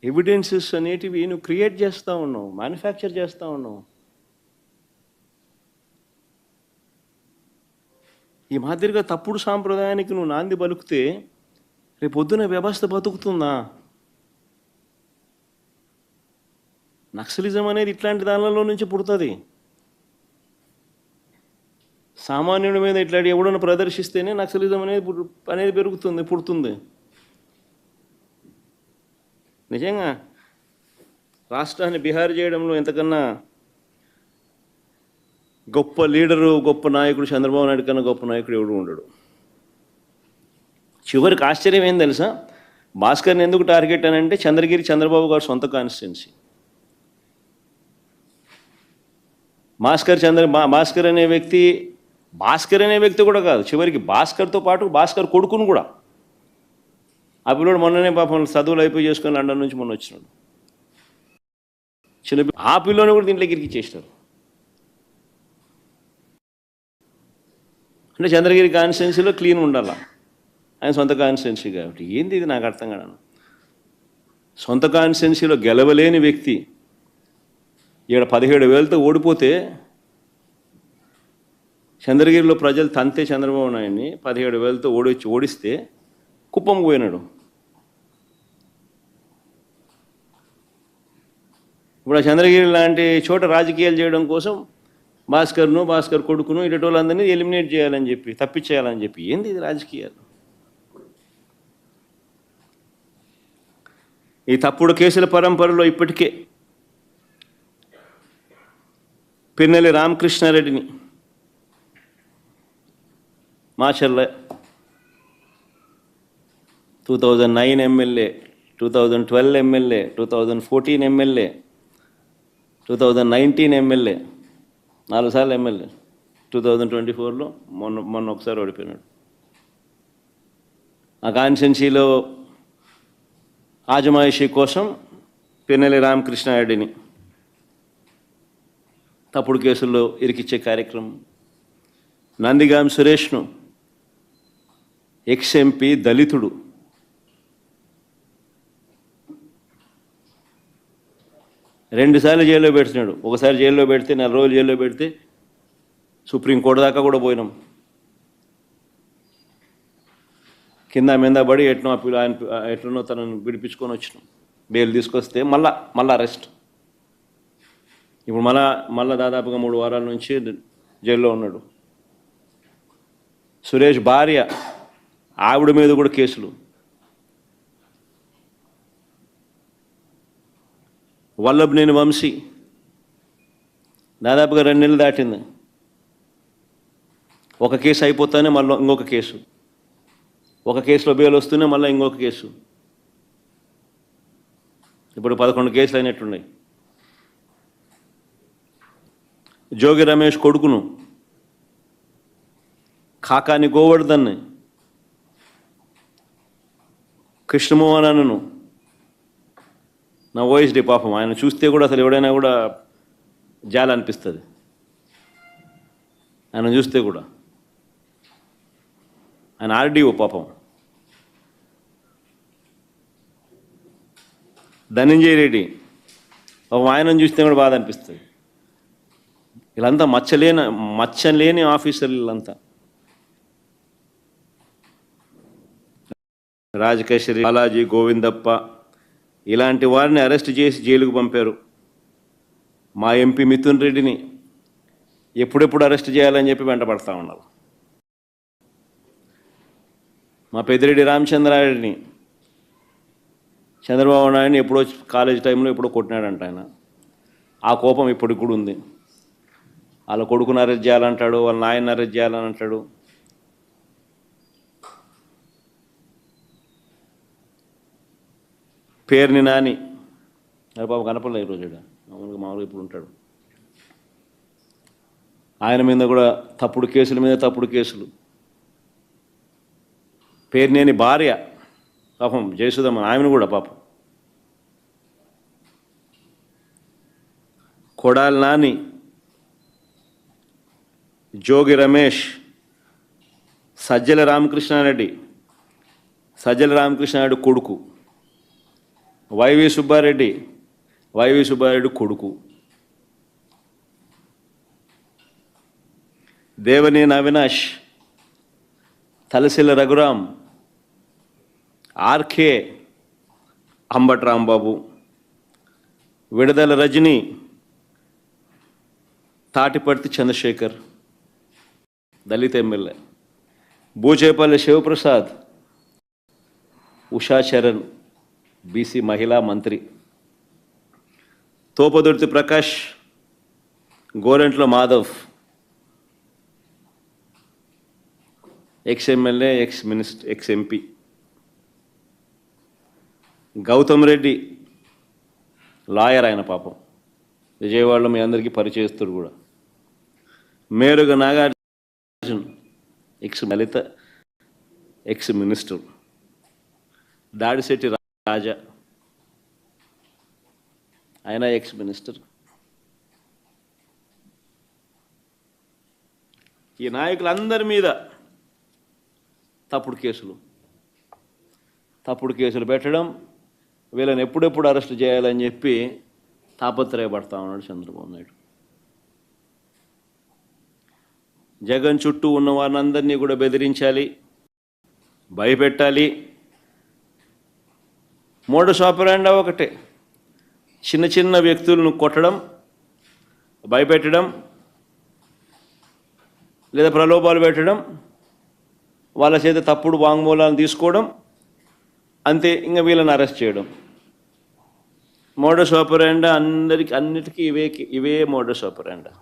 Evidences అనేటివి నువ్వు create చేస్తూ ఉన్నావు, మ్యానుఫ్యాక్చర్ చేస్తూ ఉన్నావు. ఈ మాదిరిగా తప్పుడు సాంప్రదాయానికి నువ్వు నాంది పలుకుతే రేపు పొద్దున వ్యవస్థ బతుకుతుందా? నక్సలిజం అనేది ఇట్లాంటి దానిలో నుంచి పుడుతుంది. సామాన్యుడి మీద ఇట్లాంటి ఎవడన్నా ప్రదర్శిస్తేనే నక్సలిజం అనేది పుడుతుంది. నిజంగా రాష్ట్రాన్ని బిహార్ చేయడంలో ఎంతకన్నా గొప్ప లీడరు, గొప్ప నాయకుడు చంద్రబాబు నాయుడు కన్నా గొప్ప నాయకుడు ఎవడు ఉండడు. చివరికి ఆశ్చర్యం ఏం తెలుసా? భాస్కర్ని ఎందుకు టార్గెట్ అని అంటే చంద్రగిరి చంద్రబాబు గారు సొంత కాన్స్టిట్యున్సీ. భాస్కర్ అనే వ్యక్తి కూడా కాదు, చివరికి భాస్కర్తో పాటు భాస్కర్ కొడుకును కూడా. ఆ పిల్లడు మొన్ననే పాపం చదువులు అయిపోయి చేసుకొని లండన్ నుంచి మొన్న వచ్చినాడు. ఆ పిల్లని కూడా దీంట్లోకి ఇరికిచ్చేసినారు. అంటే చంద్రగిరి కాన్స్టిట్యున్సీలో క్లీన్ ఉండాల, ఆయన సొంత కాన్స్టిట్యున్సీ కాబట్టి. ఏంది ఇది నాకు అర్థం కాదు. సొంత కాన్స్టిట్యున్సీలో గెలవలేని వ్యక్తి ఇక్కడ 17,000తో ఓడిపోతే చంద్రగిరిలో ప్రజలు తంతే చంద్రబాబు నాయుడిని 17,000తో ఓడిస్తే కుప్పం పోయినాడు. ఇప్పుడు ఆ చంద్రగిరి లాంటి చోట రాజకీయాలు చేయడం కోసం భాస్కర్ కొడుకును ఇటు వాళ్ళందరినీ ఎలిమినేట్ చేయాలని చెప్పి, తప్పించేయాలని చెప్పి. ఏంది ఇది రాజకీయాలు? ఈ తప్పుడు కేసుల పరంపరలో ఇప్పటికే పిన్నెల్లి రామకృష్ణారెడ్డిని Macherla 2009 MLA, 2012 MLA, 2014 MLA, 2019 MLA, 4 సార్లు ఎమ్మెల్యే. 2024లో మొన్న ఒకసారి ఓడిపోయినాడు. ఆ కాన్స్టిట్యున్సీలో ఆజమాయిషీ కోసం పిన్నెల్లి రామకృష్ణారెడ్డిని తప్పుడు కేసుల్లో ఇరికిచ్చే కార్యక్రమం. నందిగాం సురేష్ను ఎక్స్-ఎంపీ దళితుడు రెండుసార్లు జైల్లో పెడుతున్నాడు. ఒకసారి జైల్లో పెడితే 4 రోజులు జైల్లో పెడితే సుప్రీంకోర్టు దాకా కూడా పోయినాం. కింద మీద పడి ఎట్లనో తనను విడిపించుకొని వచ్చినాం. బెయిల్ తీసుకొస్తే మళ్ళా అరెస్ట్. ఇప్పుడు మళ్ళా దాదాపుగా 3 వారాల నుంచి జైల్లో ఉన్నాడు. సురేష్ భార్య, ఆవిడ మీద కూడా కేసులు. వల్లభనేని వంశీ దాదాపుగా 2 నెలలు దాటింది. ఒక కేసు అయిపోతానే మళ్ళీ ఇంకొక కేసు, ఒక కేసులో బెయిల్ వస్తూనే మళ్ళీ ఇంకొక కేసు. ఇప్పుడు 11 కేసులు అయినట్టున్నాయి. జోగి రమేష్ కొడుకును కాకాని గోవర్ధన్ని, కృష్ణమోహనను నా ఓఎస్డి పాపం, ఆయన చూస్తే కూడా అసలు ఎవడైనా కూడా జాలి అనిపిస్తుంది. ఆయన చూస్తే కూడా ఆయన ఆర్డీఓ పాపం. ధనంజయ రెడ్డి పాపం, ఆయనను చూస్తే కూడా బాధ అనిపిస్తుంది. వీళ్ళంతా మచ్చలేని ఆఫీసర్లు వీళ్ళంతా. రాజకేశ్వరి, బాలాజీ, గోవిందప్ప ఇలాంటి వారిని అరెస్ట్ చేసి జైలుకు పంపారు. మా ఎంపీ మిథున్ రెడ్డిని ఎప్పుడెప్పుడు అరెస్ట్ చేయాలని చెప్పి వెంటపడతా ఉన్నారు. మా పెద్దిరెడ్డి రామచంద్రారెడ్డిని చంద్రబాబు నాయుడిని ఎప్పుడో కాలేజ్ టైంలో ఎప్పుడో కొట్టినాడంట ఆయన. ఆ కోపం ఇప్పటికి కూడా ఉంది. వాళ్ళ కొడుకుని అరెస్ట్ చేయాలంటాడు, వాళ్ళ నాయన్ని అరెస్ట్ చేయాలని అంటాడు. పేరుని నాని బాబు కనపడలే ఈరోజు, మామూలుగా ఇప్పుడు ఉంటాడు. ఆయన మీద కూడా తప్పుడు కేసులు. పేరునేని భార్య పాపం జయసుధమ్మ, ఆమెను కూడా పాపం. కొడాలి నాని, జోగి రమేష్, సజ్జల రామకృష్ణారెడ్డి కొడుకు, వైవి సుబ్బారెడ్డి కొడుకు, దేవినేని అవినాష్, తలసిల రఘురాం, ఆర్కే అంబటి రాంబాబు, విడుదల రజని, తాటిపర్తి చంద్రశేఖర్ దళిత ఎమ్మెల్యే, బూచేపల్లి శివప్రసాద్, ఉషా చరణ్ బీసీ మహిళా మంత్రి, Thopudurthi Prakash, Gorantla Madhav ex MLA, ex MP, Gautam Reddy lawyer, ఆయన పాపం విజయవాడలో మీ అందరికీ పరిచయస్తుడు కూడా, మేరుగ నాగార్జున దళిత ఎక్స్ మినిస్టర్, దాడిశెట్టి రాజా ఆయన ఎక్స్ మినిస్టర్. ఈ నాయకులందరి మీద తప్పుడు కేసులు పెట్టడం, వీళ్ళని ఎప్పుడెప్పుడు అరెస్ట్ చేయాలని చెప్పి తాపత్రయపడతా ఉన్నాడు చంద్రబాబు నాయుడు. జగన్ చుట్టూ ఉన్న వారిని కూడా బెదిరించాలి, భయపెట్టాలి. మోడస్ ఆపరాండా ఒకటే, చిన్న చిన్న వ్యక్తులను కొట్టడం, భయపెట్టడం, లేదా ప్రలోభాలు పెట్టడం, వాళ్ళ చేత తప్పుడు వాంగ్మూలాలను తీసుకోవడం, అంతే. ఇంకా వీళ్ళని అరెస్ట్ చేయడం. మోడస్ ఆపరాండా అన్నిటికీ ఇవే మోడస్ ఆపరాండా.